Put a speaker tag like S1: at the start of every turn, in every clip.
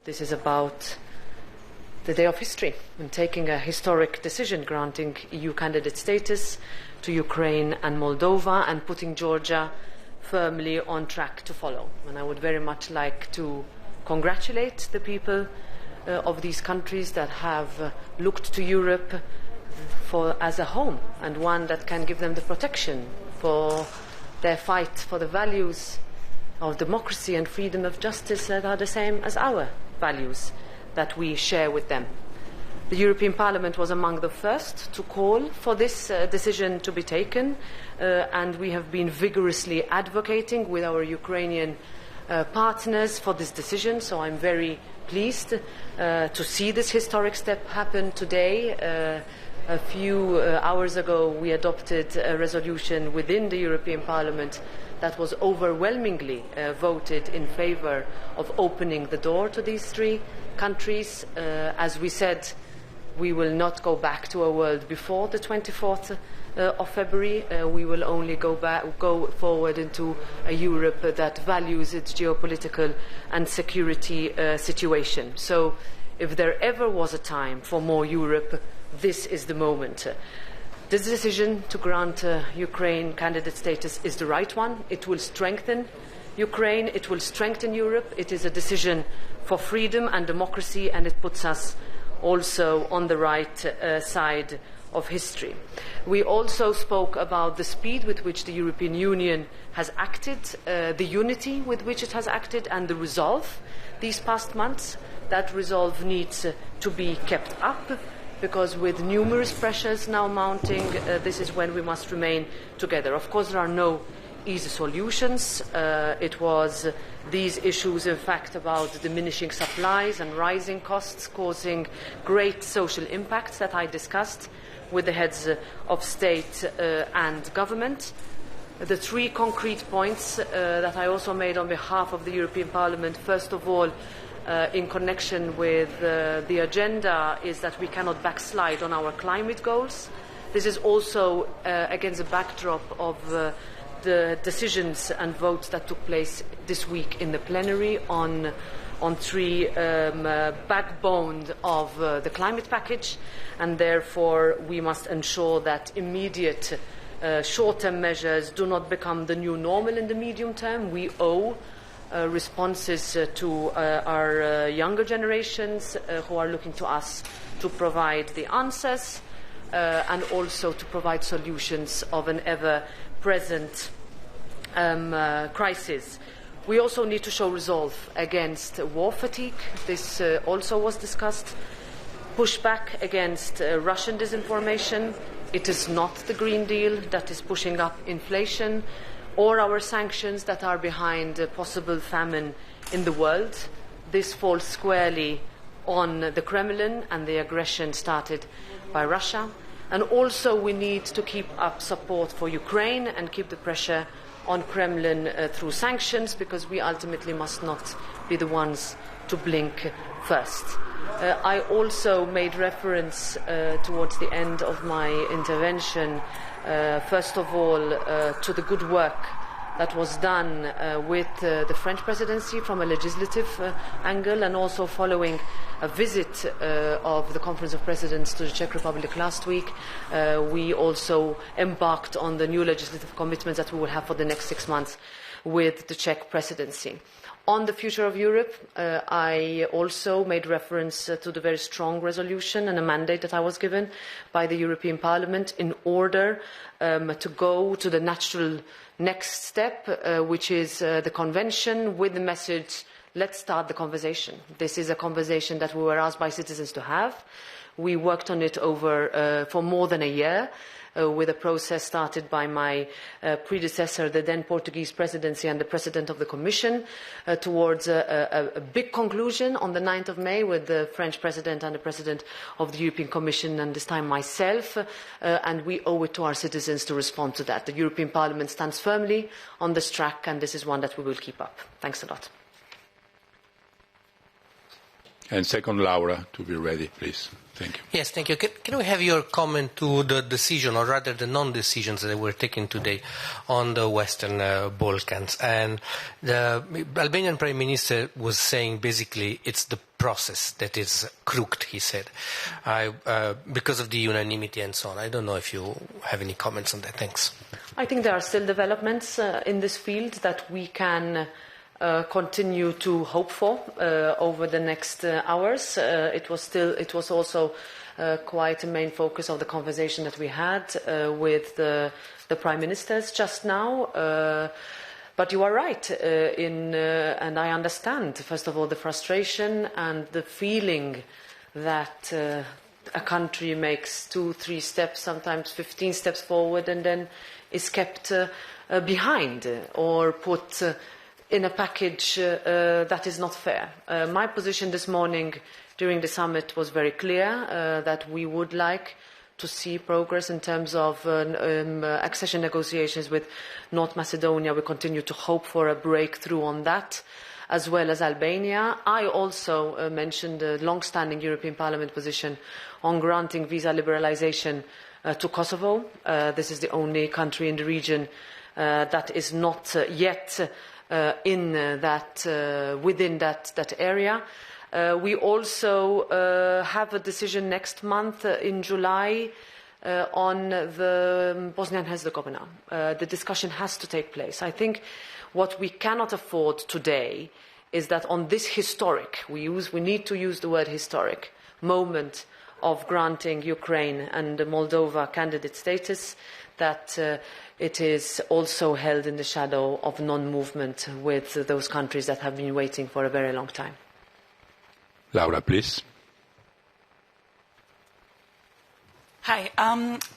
S1: This is about the day of history and taking a historic decision granting EU candidate status to Ukraine and Moldova and putting Georgia firmly on track to follow. And I would very much like to congratulate the people of these countries that have looked to Europe as a home and one that can give them the protection for their fight for the values of democracy and freedom of justice that are the same as our values that we share with them. The European Parliament was among the first to call for this decision to be taken, and we have been vigorously advocating with our Ukrainian partners for this decision, so I'm very pleased to see this historic step happen today. A few hours ago, we adopted a resolution within the European Parliament that was overwhelmingly voted in favour of opening the door to these three countries. As we said, we will not go back to a world before the 24th of February. We will only go forward into a Europe that values its geopolitical and security situation. So if there ever was a time for more Europe, this is the moment. This decision to grant Ukraine candidate status is the right one. It will strengthen Ukraine, it will strengthen Europe. It is a decision for freedom and democracy, and it puts us also on the right side of history. We also spoke about the speed with which the European Union has acted, the unity with which it has acted, and the resolve these past months. That resolve needs to be kept up, because with numerous pressures now mounting, this is when we must remain together. Of course, there are no easy solutions. It was these issues, in fact, about diminishing supplies and rising costs causing great social impacts that I discussed with the heads of state and government. The three concrete points that I also made on behalf of the European Parliament, first of all, in connection with the agenda, is that we cannot backslide on our climate goals. This is also against the backdrop of the decisions and votes that took place this week in the plenary on three backbone of the climate package, and therefore we must ensure that immediate short-term measures do not become the new normal in the medium term. We owe responses to our younger generations who are looking to us to provide the answers and also to provide solutions of an ever-present crisis. We also need to show resolve against war fatigue. This also was discussed. Push back against Russian disinformation. It is not the Green Deal that is pushing up inflation, or our sanctions that are behind a possible famine in the world. This falls squarely on the Kremlin and the aggression started by Russia. And also we need to keep up support for Ukraine and keep the pressure on Kremlin through sanctions, because we ultimately must not be the ones to blink first. I also made reference towards the end of my intervention, first of all, to the good work that was done with the French presidency from a legislative angle, and also following a visit of the Conference of Presidents to the Czech Republic last week. We also embarked on the new legislative commitments that we will have for the next 6 months with the Czech presidency. On the future of Europe, I also made reference to the very strong resolution and a mandate that I was given by the European Parliament in order to go to the natural next step, which is the convention, with the message, let's start the conversation. This is a conversation that we were asked by citizens to have. We worked on it for more than a year, with a process started by my predecessor, the then Portuguese presidency, and the president of the Commission, towards a big conclusion on the 9th of May with the French president and the president of the European Commission, and this time myself, and we owe it to our citizens to respond to that. The European Parliament stands firmly on this track, and this is one that we will keep up. Thanks a lot.
S2: And second, Laura, to be ready, please. Thank you.
S3: Yes, thank you. Can we have your comment to the decision, or rather the non-decisions that were taken today on the Western Balkans? And the Albanian Prime Minister was saying basically it's the process that is crooked, he said, because of the unanimity and so on. I don't know if you have any comments on that. Thanks.
S1: I think there are still developments in this field that we can continue to hope for over the next hours. It was also quite a main focus of the conversation that we had with the prime ministers just now. But you are right, and I understand, first of all, the frustration and the feeling that a country makes 2, 3 steps, sometimes 15 steps forward, and then is kept behind or put in a package that is not fair. My position this morning during the summit was very clear, that we would like to see progress in terms of accession negotiations with North Macedonia. We continue to hope for a breakthrough on that, as well as Albania. I also mentioned the long-standing European Parliament position on granting visa liberalisation to Kosovo. This is the only country in the region that is not yet within that area. We also have a decision next month in July on the Bosnia and Herzegovina. The discussion has to take place. I think what we cannot afford today is that on this historic, we need to use the word historic, moment of granting Ukraine and Moldova candidate status, that it is also held in the shadow of non-movement with those countries that have been waiting for a very long time.
S2: Laura, please.
S4: Hi.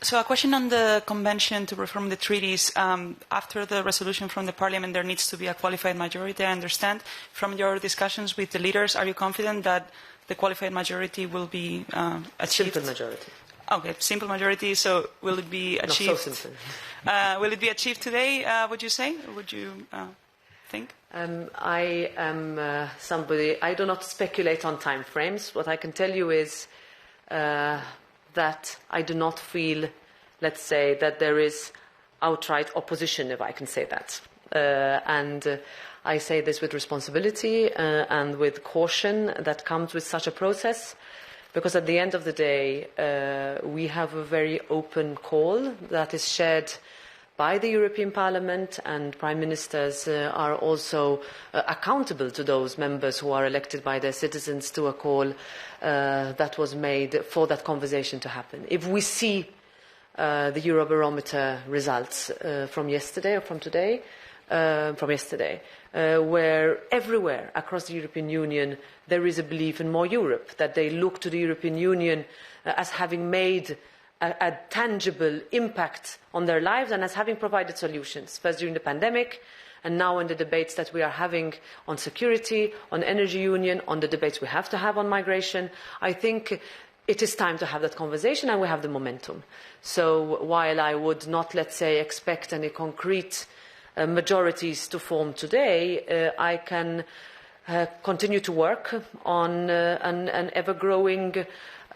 S4: So a question on the Convention to reform the treaties. After the resolution from the Parliament, there needs to be a qualified majority, I understand. From your discussions with the leaders, are you confident that the qualified majority will be achieved?
S1: Simple majority.
S4: Okay, simple majority. So will it be achieved?
S1: Not so simple.
S4: Will it be achieved today, would you say? Would you think?
S1: I am somebody, I do not speculate on time frames. What I can tell you is that I do not feel, let's say, that there is outright opposition, if I can say that. And I say this with responsibility and with caution that comes with such a process, because at the end of the day, we have a very open call that is shared by the European Parliament, and Prime Ministers are also accountable to those members who are elected by their citizens to a call that was made for that conversation to happen. If we see the Eurobarometer results from yesterday or from today, from yesterday, where everywhere across the European Union there is a belief in more Europe, that they look to the European Union as having made a tangible impact on their lives and as having provided solutions, first during the pandemic and now in the debates that we are having on security, on energy union, on the debates we have to have on migration. I think it is time to have that conversation, and we have the momentum. So while I would not, let's say, expect any concrete majorities to form today, I can continue to work on an ever-growing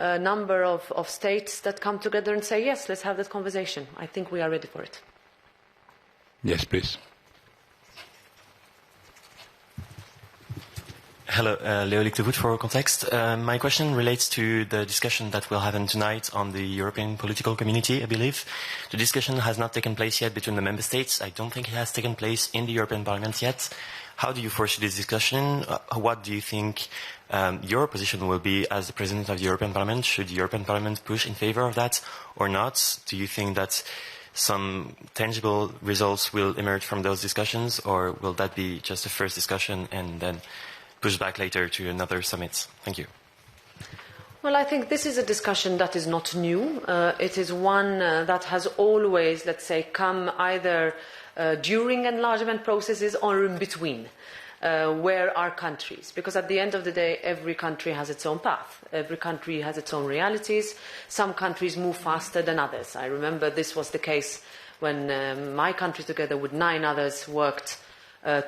S1: number of states that come together and say, yes, let's have that conversation. I think we are ready for it.
S2: Yes, please.
S5: Hello, Leolik de Voet for Context. My question relates to the discussion that will happen tonight on the European political community, I believe. The discussion has not taken place yet between the member states. I don't think it has taken place in the European Parliament yet. How do you foresee this discussion? What do you think your position will be as the President of the European Parliament? Should the European Parliament push in favor of that or not? Do you think that some tangible results will emerge from those discussions, or will that be just a first discussion and then push back later to another summit? Thank you.
S1: Well, I think this is a discussion that is not new. It is one that has always, let's say, come either during enlargement processes or in between. Where are countries? Because at the end of the day, every country has its own path. Every country has its own realities. Some countries move faster than others. I remember this was the case when my country, together with 9 others, worked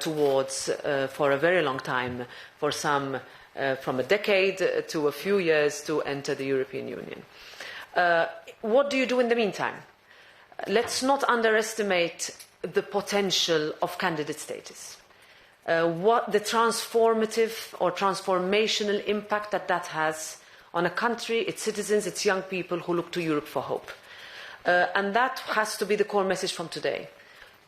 S1: towards, for a very long time, for some from a decade to a few years, to enter the European Union. What do you do in the meantime? Let's not underestimate the potential of candidate status. what the transformative or transformational impact that has on a country, its citizens, its young people who look to Europe for hope. And that has to be the core message from today.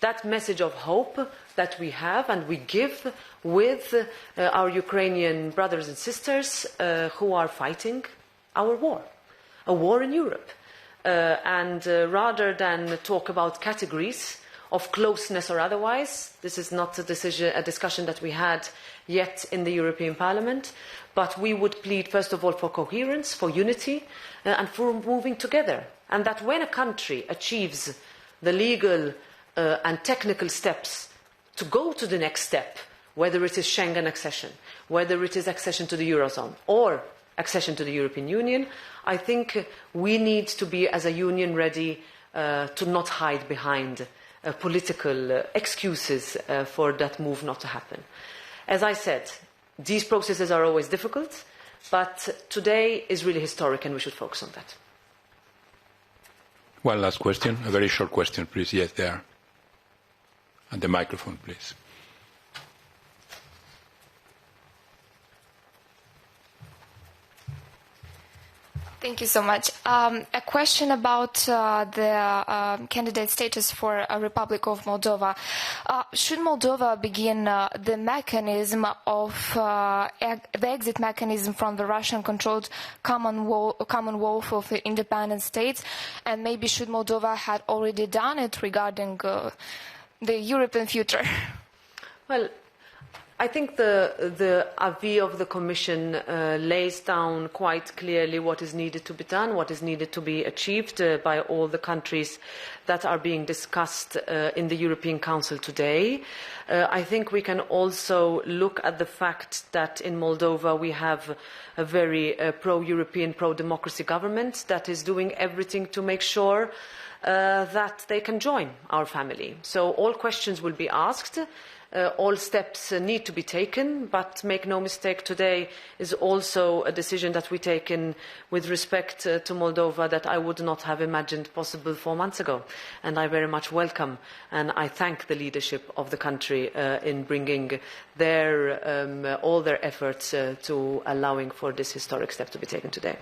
S1: That message of hope that we have and we give with our Ukrainian brothers and sisters who are fighting our war, a war in Europe. And rather than talk about categories of closeness or otherwise, this is not a discussion that we had yet in the European Parliament, but we would plead first of all for coherence, for unity, and for moving together. And that when a country achieves the legal and technical steps to go to the next step, whether it is Schengen accession, whether it is accession to the Eurozone or accession to the European Union, I think we need to be as a union ready to not hide behind political excuses for that move not to happen. As I said, these processes are always difficult, but today is really historic and we should focus on that.
S2: One last question, a very short question, please. Yes, there. And the microphone, please.
S6: Thank you so much. A question about the candidate status for a Republic of Moldova. Should Moldova begin the mechanism of the exit mechanism from the Russian-controlled Commonwealth of Independent States, and maybe should Moldova had already done it regarding the European future?
S1: Well, I think the avis of the Commission lays down quite clearly what is needed to be done, what is needed to be achieved by all the countries that are being discussed in the European Council today. I think we can also look at the fact that in Moldova we have a very pro-European, pro-democracy government that is doing everything to make sure that they can join our family. So all questions will be asked. All steps need to be taken, but make no mistake, today is also a decision that we take with respect to Moldova that I would not have imagined possible 4 months ago. And I very much welcome and I thank the leadership of the country in bringing all their efforts to allowing for this historic step to be taken today.